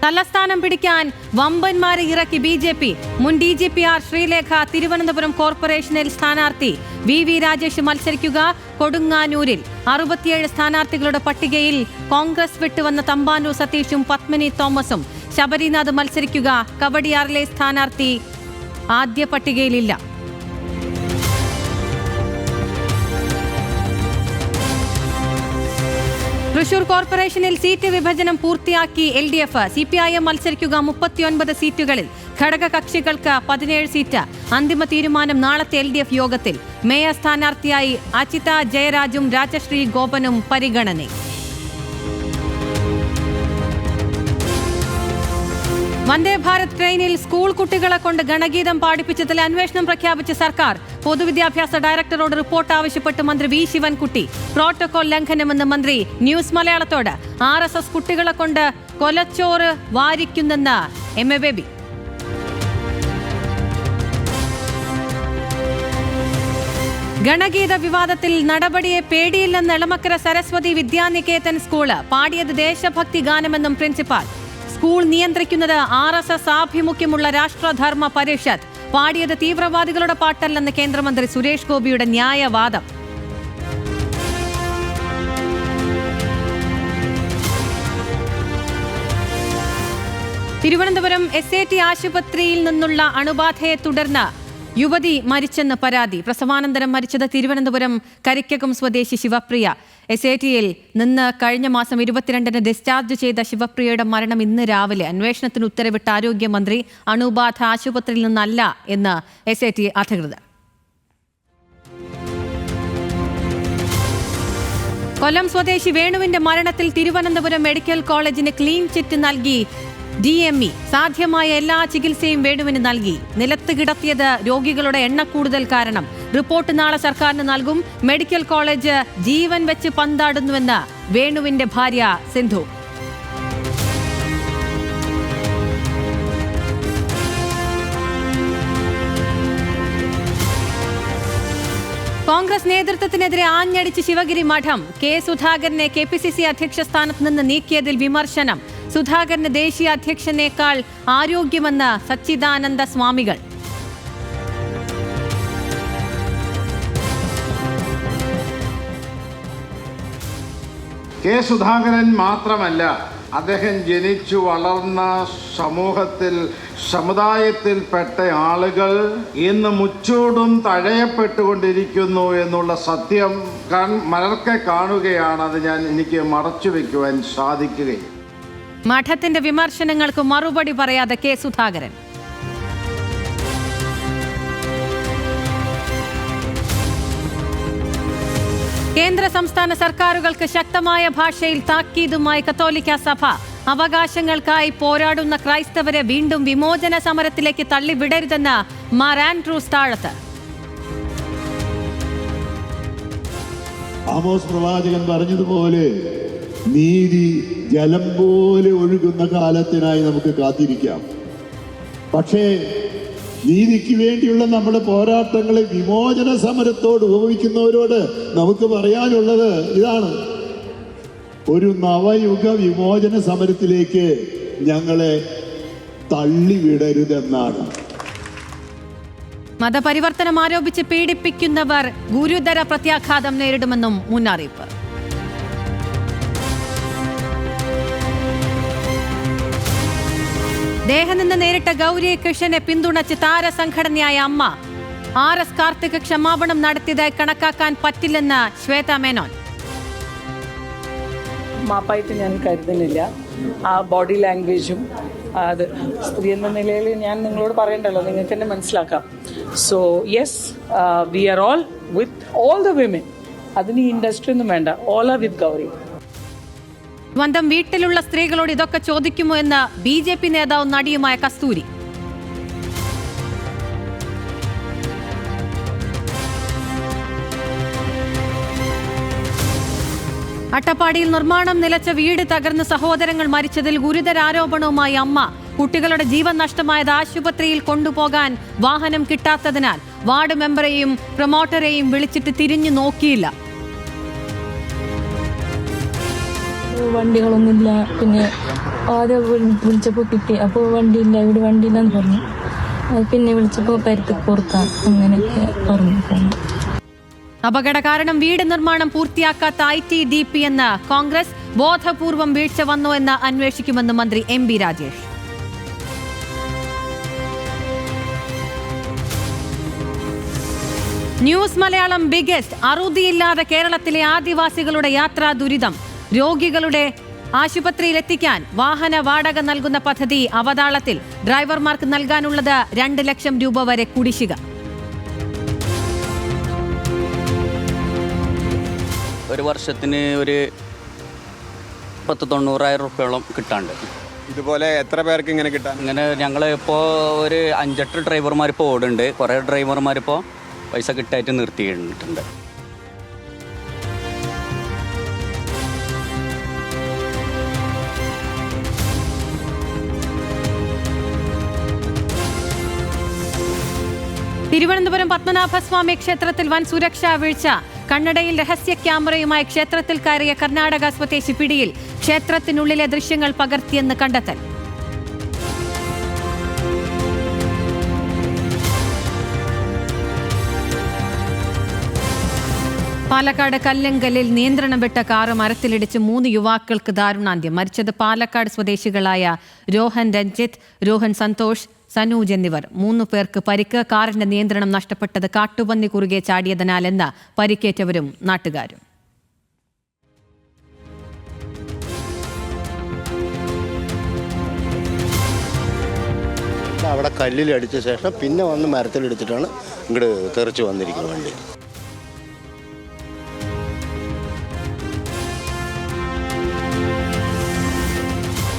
തലസ്ഥാനം പിടിക്കാൻ വമ്പന്മാരെ ഇറക്കി BJP. മുൻ DGP ശ്രീലേഖ തിരുവനന്തപുരം കോർപ്പറേഷനിൽ സ്ഥാനാർത്ഥി. VV രാജേഷ് മത്സരിക്കുക കൊടുങ്ങാനൂരിൽ. 67 സ്ഥാനാർത്ഥികളുടെ പട്ടികയിൽ കോൺഗ്രസ് വിട്ടുവന്ന തമ്പാനൂർ സതീഷും പത്മിനി തോമസും. ശബരിനാഥ് മത്സരിക്കുക കവടിയാറിലെ സ്ഥാനാർത്ഥി ആദ്യ പട്ടികയിലില്ല. തൃശൂർ കോർപ്പറേഷനിൽ സീറ്റ് വിഭജനം പൂർത്തിയാക്കി LDF. CPIM മത്സരിക്കുക 39 സീറ്റുകളിൽ. ഘടകകക്ഷികൾക്ക് 17 സീറ്റ്. അന്തിമ തീരുമാനം നാളത്തെ LDF യോഗത്തിൽ. മേയർ സ്ഥാനാർത്ഥിയായി അചിത ജയരാജും രാജശ്രീ ഗോപനും പരിഗണനയിൽ. വന്ദേ ഭാരത് ട്രെയിനിൽ സ്കൂൾ കുട്ടികളെ കൊണ്ട് ഗണഗീതം പാടിപ്പിച്ചതിൽ അന്വേഷണം പ്രഖ്യാപിച്ച സർക്കാർ. പൊതുവിദ്യാഭ്യാസ ഡയറക്ടറോട് റിപ്പോർട്ട് ആവശ്യപ്പെട്ട് മന്ത്രി V ശിവൻകുട്ടി. പ്രോട്ടോകോൾ ലംഘനമെന്ന് മന്ത്രി ന്യൂസ് മലയാളത്തോട്. RSS കുട്ടികളെ കൊണ്ട് കൊലച്ചോറ് വാരിക്കുന്നെന്ന് MA ബേബി. ഗണഗീത വിവാദത്തിൽ നടപടിയെ പേടിയില്ലെന്ന് എളമക്കര സരസ്വതി വിദ്യാനികേതൻ സ്കൂള്. പാടിയത് ദേശഭക്തി ഗാനമെന്നും പ്രിൻസിപ്പാൾ. സ്കൂൾ നിയന്ത്രിക്കുന്നത് RSS ആഭിമുഖ്യമുള്ള രാഷ്ട്രധർമ്മ പരിഷത്ത്. പാടിയത് തീവ്രവാദികളുടെ പാട്ടല്ലെന്ന് കേന്ദ്രമന്ത്രി സുരേഷ് ഗോപിയുടെ ന്യായവാദം. തിരുവനന്തപുരം SAT ആശുപത്രിയിൽ നിന്നുള്ള അണുബാധയെ തുടർന്ന് യുവതി മരിച്ചെന്ന് പരാതി. പ്രസവാനന്തരം മരിച്ചത് തിരുവനന്തപുരം കരിക്കകം സ്വദേശി ശിവപ്രിയ. SATയിൽ നിന്ന് കഴിഞ്ഞ മാസം 22-ന് ഡിസ്ചാർജ് ചെയ്ത ശിവപ്രിയയുടെ മരണം ഇന്ന് രാവിലെ. അന്വേഷണത്തിന് ഉത്തരവിട്ട ആരോഗ്യമന്ത്രി. അണുബാധ ആശുപത്രിയിൽ നിന്നല്ല എന്ന് SAT അധികൃതർ. കൊല്ലം സ്വദേശി വേണുവിന്റെ മരണത്തിൽ തിരുവനന്തപുരം മെഡിക്കൽ കോളേജിന് ക്ലീൻ ചിറ്റ് നൽകി DME. സാധ്യമായ എല്ലാ ചികിത്സയും വേണുവിന് നൽകി. നിലത്ത് കിടത്തിയത് രോഗികളുടെ എണ്ണക്കൂടുതൽ കാരണം. റിപ്പോർട്ട് നാളെ സർക്കാരിന് നൽകും. മെഡിക്കൽ കോളേജ് ജീവൻ വെച്ച് പന്താടുന്നുവെന്ന് വേണുവിന്റെ ഭാര്യ സിന്ധു. കോൺഗ്രസ് നേതൃത്വത്തിനെതിരെ ആഞ്ഞടിച്ച് ശിവഗിരി മഠം. K സുധാകരനെ KPCC അധ്യക്ഷ സ്ഥാനത്ത് നിന്ന് നീക്കിയതിൽ വിമർശനം. സുധാകരന് ദേശീയ അധ്യക്ഷനേക്കാൾ ആരോഗ്യമെന്ന് സച്ചിദാനന്ദ സ്വാമികൾ. K സുധാകരൻ മാത്രമല്ല, അദ്ദേഹം ജനിച്ചു വളർന്ന സമുദായത്തിൽപ്പെട്ട ആളുകൾ ഇന്ന് മുച്ചൂടും തഴയപ്പെട്ടുകൊണ്ടിരിക്കുന്നു എന്നുള്ള സത്യം മലർക്കെ കാണുകയാണ്. അത് എനിക്ക് മറച്ചു വയ്ക്കുവാൻ സാധിക്കുകയും. മഠത്തിന്റെ വിമർശനങ്ങൾക്ക് മറുപടി പറയാതെ K സുധാകരൻ. കേന്ദ്ര സംസ്ഥാന സർക്കാരുകൾക്ക് ശക്തമായ ഭാഷയിൽ താക്കീതുമായി കത്തോലിക്ക സഭ. അവകാശങ്ങൾക്കായി പോരാടുന്ന ക്രൈസ്തവരെ വീണ്ടും വിമോചന സമരത്തിലേക്ക് തള്ളിവിടരുതെന്ന് മാർ ആൻഡ്രൂസ് താഴത്ത്. ആമോസ് പ്രവാചകൻ പറഞ്ഞതുപോലെ നീതി ജലം പോലെ ഒഴുകുന്ന കാലത്തിനായി നമുക്ക് കാത്തിരിക്കാം. പക്ഷേ നീതിക്ക് വേണ്ടിയുള്ള നമ്മുടെ പോരാട്ടങ്ങളെ വിമോചന സമരത്തോട് ഉപയോഗിക്കുന്നവരോട് നമുക്ക് പറയാനുള്ളത് ഇതാണ്: ഒരു നവയുഗ വിമോചന സമരത്തിലേക്ക് ഞങ്ങളെ തള്ളിവിടരുതെന്നാണ്. മതപരിവർത്തനം ആരോപിച്ച് പീഡിപ്പിക്കുന്നവർ ഗുരുതര പ്രത്യാഘാതം നേരിടുമെന്നും മുന്നറിയിപ്പ്. ദേഹനിന്ന് നേരിട്ട ഗൗരി കൃഷ്ണനെ പിന്തുണച്ച് താരസംഘടനയായ അമ്മ. RS കാർത്തിക് ക്ഷമാപണം നടത്തിയതായി കണക്കാക്കാൻ പറ്റില്ലെന്ന് ശ്വേത മേനോൻ. മാപ്പായിട്ട് ഞാൻ കരുതുന്നില്ല. ആ ബോഡി ലാംഗ്വേജും അത് സ്ത്രീ എന്ന നിലയിൽ ഞാൻ നിങ്ങളോട് പറയണ്ടല്ലോ, നിങ്ങൾക്ക് തന്നെ മനസ്സിലാക്കാം. So yes, we are all with all the women. അതിന് ഈ ഇൻഡസ്ട്രി ഒന്നും വേണ്ട, ഓൾ ആർ വിത്ത് ഗൗരി. സ്വന്തം വീട്ടിലുള്ള സ്ത്രീകളോട് ഇതൊക്കെ ചോദിക്കുമോ എന്ന് BJP നേതാവും നടിയുമായ കസ്തൂരി. അട്ടപ്പാടിയിൽ നിർമ്മാണം നിലച്ച വീട് തകർന്ന് സഹോദരങ്ങൾ മരിച്ചതിൽ ഗുരുതര ആരോപണവുമായി അമ്മ. കുട്ടികളുടെ ജീവൻ നഷ്ടമായത് ആശുപത്രിയിൽ കൊണ്ടുപോകാൻ വാഹനം കിട്ടാത്തതിനാൽ വാർഡ് മെമ്പറെയും പ്രൊമോട്ടറെയും വിളിച്ചിട്ട് തിരിഞ്ഞു നോക്കിയില്ല. വണ്ടികളൊന്നുമില്ല. പിന്നെ ആദ്യം വിളിച്ചപ്പോൾ കിട്ടി, അപ്പോൾ വണ്ടിയില്ല, ഇവിടെ വണ്ടിയില്ലെന്ന് പറഞ്ഞു. അത് പിന്നെ വിളിച്ചപ്പോൾ പരുത്തി പുറത്താണ്, അങ്ങനെയൊക്കെ പറഞ്ഞു പോന്നു. അപകട കാരണം വീട് നിർമ്മാണം പൂർത്തിയാക്കാത്ത ITDP എന്ന് കോൺഗ്രസ്. ബോധപൂർവം വീഴ്ച വന്നോ എന്ന് അന്വേഷിക്കുമെന്ന് മന്ത്രി MB Rajesh. News Malayalam biggest. അറുതിയില്ലാതെ കേരളത്തിലെ ആദിവാസികളുടെ യാത്രാ ദുരിതം. രോഗികളുടെ ആശുപത്രിയിലെത്തിക്കാൻ വാഹന വാടക നൽകുന്ന പദ്ധതി അവതാളത്തിൽ. ഡ്രൈവർമാർക്ക് നൽകാനുള്ളത് 2 ലക്ഷം രൂപ വരെ കുടിശ്ശിക. ഒരു വർഷത്തിന് ഒരു 90,000-90,000 റുപ്യോളം കിട്ടാണ്ട്. ഇതുപോലെ എത്ര പേർക്ക് ഇങ്ങനെ കിട്ടാൻ? ഇങ്ങനെ ഞങ്ങൾ ഇപ്പോൾ ഒരു 5-8 ഡ്രൈവർമാർ ഇപ്പോൾ ഓടുന്നുണ്ട്. കുറേ ഡ്രൈവർമാരിപ്പോൾ പൈസ കിട്ടായിട്ട് നിർത്തിയിട്ടുണ്ട്. തിരുവനന്തപുരം പത്മനാഭസ്വാമി ക്ഷേത്രത്തിൽ വൻ സുരക്ഷാ വീഴ്ച. കണ്ണടയിൽ രഹസ്യ ക്യാമറയുമായി ക്ഷേത്രത്തിൽ കയറിയ കർണാടക സ്വദേശി പിടിയിൽ. ക്ഷേത്രത്തിനുള്ളിലെ ദൃശ്യങ്ങൾ പകർത്തിയെന്ന് കണ്ടെത്തൽ. പാലക്കാട് കല്ലങ്കലിൽ നിയന്ത്രണം വിട്ട കാറ് മരത്തിലിടിച്ച് 3 യുവാക്കൾക്ക് ദാരുണാന്ത്യം. മരിച്ചത് പാലക്കാട് സ്വദേശികളായ രോഹൻ രഞ്ജിത്ത്, രോഹൻ സന്തോഷ്, സനൂജ് എന്നിവർ. 3 പേർക്ക് പരിക്ക്. കാറിന്റെ നിയന്ത്രണം നഷ്ടപ്പെട്ടത് കാട്ടുപന്നി കുറുകെ ചാടിയതിനാലെന്ന് പരിക്കേറ്റവരും നാട്ടുകാരും. അവിടെ കല്ലിലടിച്ച ശേഷം പിന്നെ വന്ന് മരത്തിലിടിച്ചിട്ടാണ് ഇങ്ങോട്ട് തെറിച്ച് വന്നിരിക്കുന്നത് വണ്ടി.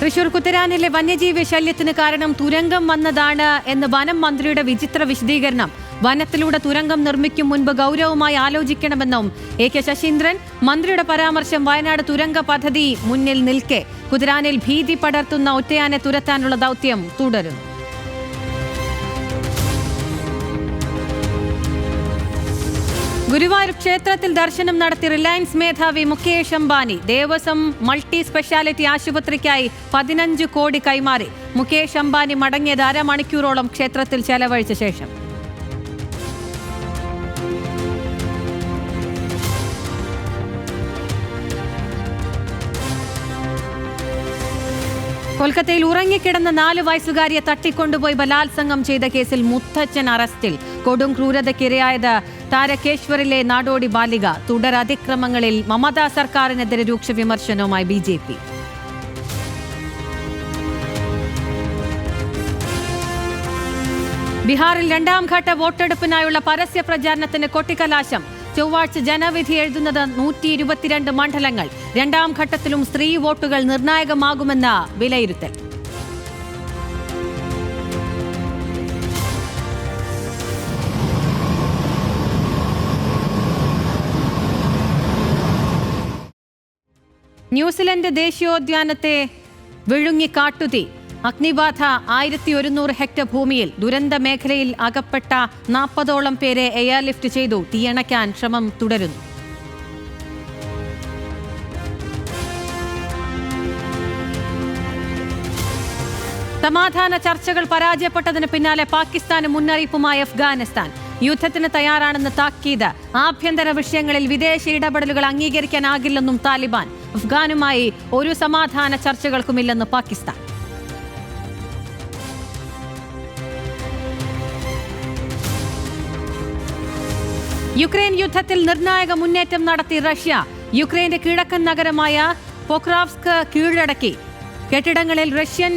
തൃശൂർ കുത്തരാനിലെ വന്യജീവി ശല്യത്തിന് കാരണം തുരങ്കം വന്നതാണ് എന്ന് വനം മന്ത്രിയുടെ വിചിത്ര വിശദീകരണം. വനത്തിലൂടെ തുരങ്കം നിർമ്മിക്കും മുൻപ് ഗൗരവമായി ആലോചിക്കണമെന്നും AK ശശീന്ദ്രൻ. മന്ത്രിയുടെ പരാമർശം വയനാട് തുരങ്ക പദ്ധതി മുന്നിൽ നിൽക്കെ കുതിരാനിൽ ഭീതി പടർത്തുന്ന ഒറ്റയാനെ തുരത്താനുള്ള ദൗത്യം തുടരുന്നു. ഗുരുവായൂർ ക്ഷേത്രത്തിൽ ദർശനം നടത്തി റിലയൻസ് മേധാവി മുകേഷ് അംബാനി. ദേവസ്വം മൾട്ടി സ്പെഷ്യാലിറ്റി ആശുപത്രിക്കായി 15 കോടി കൈമാറി. മുകേഷ് അംബാനി മടങ്ങിയത് 1/2 മണിക്കൂറോളം ക്ഷേത്രത്തിൽ ചെലവഴിച്ച ശേഷം. കൊൽക്കത്തയിൽ ഉറങ്ങിക്കിടന്ന 4 വയസ്സുകാരിയെ തട്ടിക്കൊണ്ടുപോയി ബലാത്സംഗം ചെയ്ത കേസിൽ മുത്തച്ഛൻ അറസ്റ്റിൽ. കൊടും ക്രൂരതയ്ക്കിരയായത് താരകേശ്വറിലെ നാടോടി ബാലിക. തുടർ അതിക്രമങ്ങളിൽ മമതാ സർക്കാരിനെതിരെ രൂക്ഷ വിമർശനവുമായി BJP. ബീഹാറിൽ 2ാം ഘട്ട വോട്ടെടുപ്പിനായുള്ള പരസ്യ പ്രചാരണത്തിന് കൊട്ടിക്കലാശം. ചൊവ്വാഴ്ച ജനവിധി എഴുതുന്നത് 122 മണ്ഡലങ്ങൾ. 2ാം ഘട്ടത്തിലും സ്ത്രീ വോട്ടുകൾ നിർണായകമാകുമെന്ന വിലയിരുത്തൽ. ന്യൂസിലൻഡ് ദേശീയോദ്യാനത്തെ വിഴുങ്ങി കാട്ടുതീ. അഗ്നിബാധ 1100 ഹെക്ടർ ഭൂമിയിൽ. ദുരന്ത മേഖലയിൽ അകപ്പെട്ട 40ഓളം പേരെ എയർലിഫ്റ്റ് ചെയ്തു. തീയണയ്ക്കാൻ ശ്രമം തുടരുന്നു. സമാധാന ചർച്ചകൾ പരാജയപ്പെട്ടതിന് പിന്നാലെ പാകിസ്ഥാന് മുന്നറിയിപ്പുമായി അഫ്ഗാനിസ്ഥാൻ. യുദ്ധത്തിന് തയ്യാറാണെന്ന് താക്കീത്. ആഭ്യന്തര വിഷയങ്ങളിൽ വിദേശ ഇടപെടലുകൾ അംഗീകരിക്കാനാകില്ലെന്നും താലിബാൻ. അഫ്ഗാനുമായി ഒരു സമാധാന ചർച്ചകൾക്കുമില്ലെന്ന് പാകിസ്ഥാൻ. യുക്രൈൻ യുദ്ധത്തിൽ നിർണായക മുന്നേറ്റം നടത്തി റഷ്യ. യുക്രൈന്റെ കിഴക്കൻ നഗരമായ പൊക്രാവ്സ്ക് കീഴടക്കി. കെട്ടിടങ്ങളിൽ റഷ്യൻ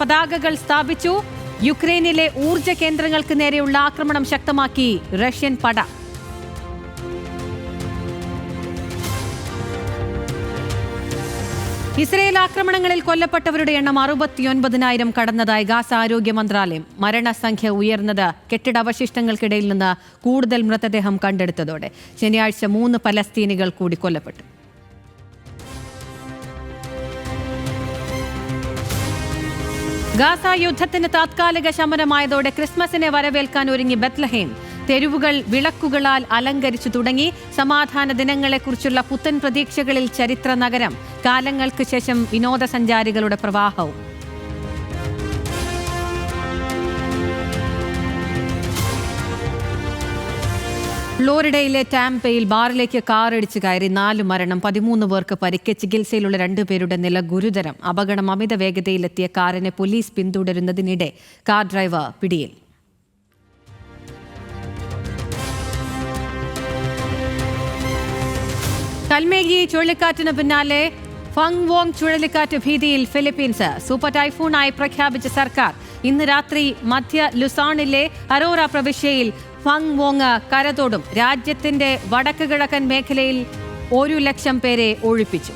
പതാകകൾ സ്ഥാപിച്ചു. യുക്രൈനിലെ ഊർജ്ജ കേന്ദ്രങ്ങൾക്ക് നേരെയുള്ള ആക്രമണം ശക്തമാക്കി റഷ്യൻ പട. ഇസ്രയേൽ ആക്രമണങ്ങളിൽ കൊല്ലപ്പെട്ടവരുടെ എണ്ണം 69,000 കടന്നതായി ഗാസ ആരോഗ്യ മന്ത്രാലയം. മരണസംഖ്യ ഉയർന്നത് കെട്ടിടാവശിഷ്ടങ്ങൾക്കിടയിൽ നിന്ന് കൂടുതൽ മൃതദേഹം കണ്ടെടുത്തതോടെ. ശനിയാഴ്ച 3 പലസ്തീനികൾ കൂടി കൊല്ലപ്പെട്ടു. ഗാസ യുദ്ധത്തിന് താത്കാലിക ശമനമായതോടെ ക്രിസ്മസിനെ വരവേൽക്കാൻ ഒരുങ്ങി ബത്ലഹേം. തെരുവുകൾ വിളക്കുകളാൽ അലങ്കരിച്ചു തുടങ്ങി. സമാധാന ദിനങ്ങളെക്കുറിച്ചുള്ള പുത്തൻ പ്രതീക്ഷകളിൽ ചരിത്ര നഗരം. കാലങ്ങൾക്ക് ശേഷം വിനോദസഞ്ചാരികളുടെ പ്രവാഹവും. ഫ്ലോറിഡയിലെ ടാംപയിൽ ബാറിലേക്ക് കാറിടിച്ച് കയറി 4 മരണം, 13 പേർക്ക് പരിക്ക്. ചികിത്സയിലുള്ള 2 പേരുടെ നില ഗുരുതരം. അപകടം അമിത വേഗതയിലെത്തിയ കാറിനെ പോലീസ് പിന്തുടരുന്നതിനിടെ കാർ ഡ്രൈവർ പിടിയിൽ. കൽമേഗി ചുഴലിക്കാറ്റിന് പിന്നാലെ ഫങ് വോങ് ചുഴലിക്കാറ്റ് ഭീതിയിൽ ഫിലിപ്പീൻസ്. സൂപ്പർ ടൈഫൂണായി പ്രഖ്യാപിച്ച സർക്കാർ. ഇന്ന് രാത്രി മധ്യ ലുസോണിലെ അരോറ പ്രവിശ്യയിൽ ഫങ് വോങ് കരതൊടും. രാജ്യത്തിന്റെ വടക്ക് കിഴക്കൻ മേഖലയിൽ 1 ലക്ഷം പേരെ ഒഴിപ്പിച്ചു.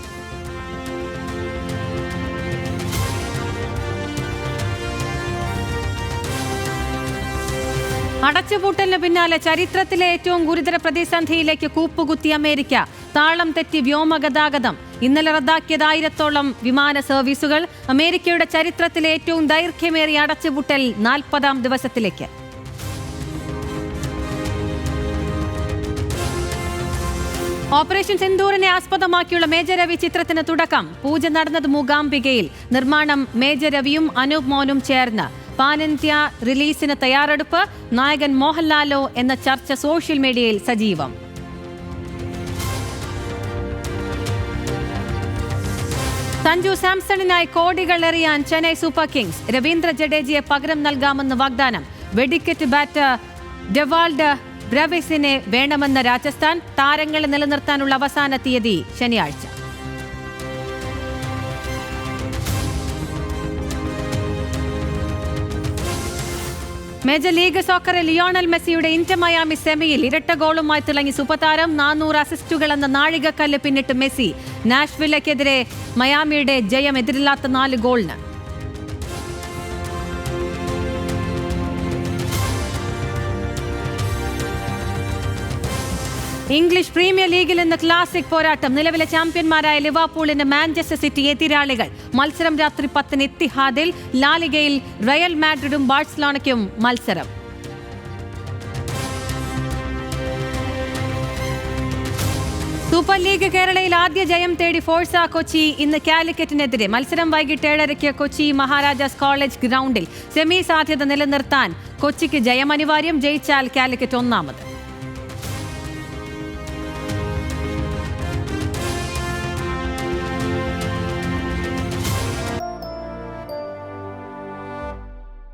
അടച്ചുപൂട്ടലിന് പിന്നാലെ ചരിത്രത്തിലെ ഏറ്റവും ഗുരുതര പ്രതിസന്ധിയിലേക്ക് കൂപ്പുകുത്തി അമേരിക്ക. താളം തെറ്റി വ്യോമഗതാഗതം. ഇന്നലെ റദ്ദാക്കിയത് 1000-ഓളം വിമാന സർവീസുകൾ. അമേരിക്കയുടെ ചരിത്രത്തിലെ ഏറ്റവും ദൈർഘ്യമേറിയ അടച്ചുപൂട്ടൽ 40-ാം ദിവസത്തിലേക്ക്. ഓപ്പറേഷൻ സിന്ദൂറിനെ ആസ്പദമാക്കിയുള്ള മേജർ രവി ചിത്രത്തിന് തുടക്കം. പൂജ നടന്നത് മൂകാംബികയിൽ. നിർമ്മാണം മേജർ രവിയും അനൂപ് മോനും ചേർന്ന്. പാൻ-ഇന്ത്യ റിലീസിന് തയ്യാറെടുപ്പ്. നായകൻ മോഹൻലാലോ എന്ന ചർച്ച സോഷ്യൽ മീഡിയയിൽ സജീവം. സഞ്ജു സാംസണിനായി കോടികൾ എറിയാൻ ചെന്നൈ സൂപ്പർ കിങ്സ്. രവീന്ദ്ര ജഡേജയെ പകരം നൽകാമെന്ന് വാഗ്ദാനം. വെടിക്കെറ്റ് ബാറ്റർ ഡെവാൾഡ് ബ്രവിസിനെ വേണമെന്ന രാജസ്ഥാൻ. താരങ്ങളെ നിലനിർത്താനുള്ള അവസാന തീയതി ശനിയാഴ്ച. മേജർ ലീഗ് സോക്കറിൽ ലിയോണൽ മെസ്സിയുടെ ഇന്റർ മയാമി സെമിയിൽ ഇരട്ട ഗോളുമായി തിളങ്ങി സൂപ്പർതാരം. 400 അസിസ്റ്റുകൾ എന്ന നാഴികക്കല്ല് പിന്നിട്ട് മെസ്സി. നാഷ്വില്ലയ്ക്കെതിരെ മയാമിയുടെ ജയം എതിരില്ലാത്ത 4 ഗോളിന്. ഇംഗ്ലീഷ് പ്രീമിയർ ലീഗിൽ ഇന്ന് ക്ലാസിക് പോരാട്ടം. നിലവിലെ ചാമ്പ്യന്മാരായ ലിവർപൂളിന് മാഞ്ചസ്റ്റർ സിറ്റി എതിരാളികൾ. മത്സരം രാത്രി 10-ന് എത്തിഹാദിൽ. ലാലിഗയിൽ റയൽ മാഡ്രിഡും ബാഴ്സലോണയ്ക്കും മത്സരം. സൂപ്പർ ലീഗ് കേരളയിൽ ആദ്യ ജയം തേടി ഫോഴ്സ കൊച്ചി ഇന്ന് കാലിക്കറ്റിനെതിരെ. മത്സരം വൈകിട്ട് 7:30 കൊച്ചി മഹാരാജാസ് കോളേജ് ഗ്രൗണ്ടിൽ. സെമി സാധ്യത നിലനിർത്താൻ കൊച്ചിക്ക് ജയം അനിവാര്യം. ജയിച്ചാൽ കാലിക്കറ്റ് 1-ാമത്.